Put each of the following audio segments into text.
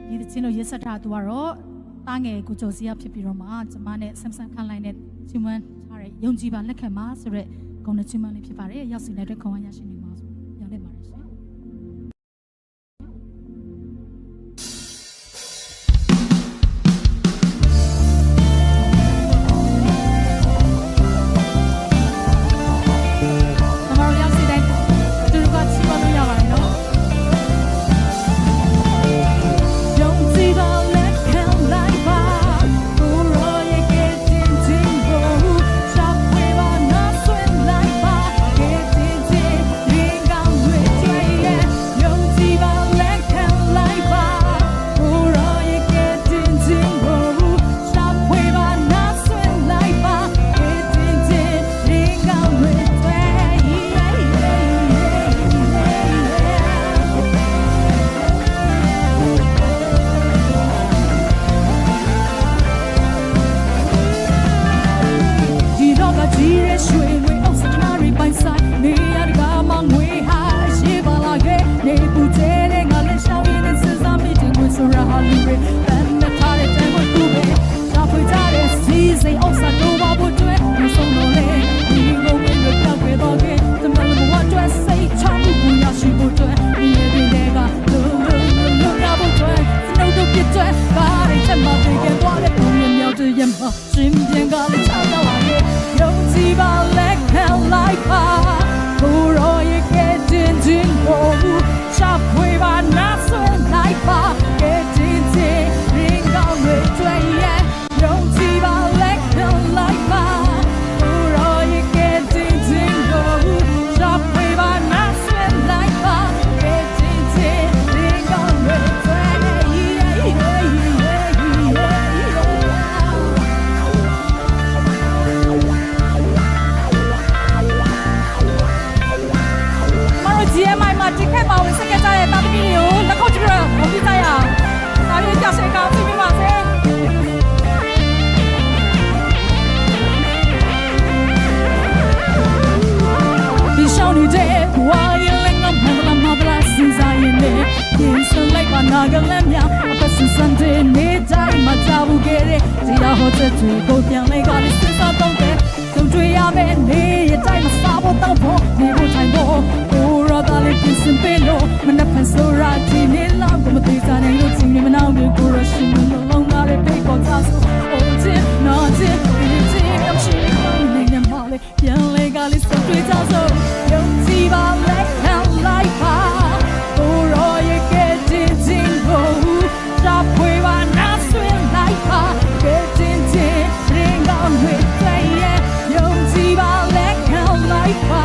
ဒီချင်းလို့ရေးဆက်ထားသူကတော့တားငယ်ကိုကျော်စီရဖြစ်ပြီးတော့မှကျမနဲ့ဆမ်ဆမ်ခန့်လိုက်နဲ့ချီးမွမ်းထားတဲ့ယုံကြည်ပါလက်ခံပါဆိုတဲ့ဂုဏ်နဲ့ချီးမွမ်းလေးဖြစ်ပါတယ်ရောက်စီတဲ့အတွက်ခေါင်းဝါရရှိနေမှာဆိုပြောလိုက်ပါတယ်ရှင်身边高丽唱到晚夜，用几把来看来吧，不若也给紧紧我无，杀回吧那孙来吧，给紧紧人高瑞专业，用几把来看来吧，不若也给紧紧我无，杀回吧那孙来吧，给紧紧人高瑞专业。ဒီခက်ပါဝင်စက်ကကြတဲ့တာသမီးတွေကိုလက်ခုပ်ကြည့်ပြီးတော့ဝင်ပြကြရအောင်။ဒါလေးကြောက်စင်ကောင်းပြပြပါစေ။ဒီရှောင်းနေတဲ့ဝါရင်လည်းငါမလာစဉ်းစားရင်လည်းရင်စလိုက်ပါနာကလည်းမြောက်အပတ်စံတဲ့နေတိုင်းမှာကြောက်ခဲ့တဲ့တရားဟောတဲ့သူကိုပြန်လဲကလေးစဉ်းစားတော့တဲ့သူတွေ့ရမယ်နေရတိုင်းမှာစားဖို့တောက်ဖို့နေဖို့ထိုင်ဖို့Sin pelo, mana pensora tini lam como te sane lo tini mana me kura shinu no longa re pe ko tasu oje no je je am shi ni ne male yan le gali so twi ta so yo ji ba le kan lai pa oro ye ke tin tin go ja pwe ba na swin lai pa ke tin tin ring on we play yeah yo ji ba le kan lai pa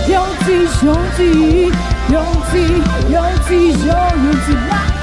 勇气，勇气，勇气，勇气，勇气来。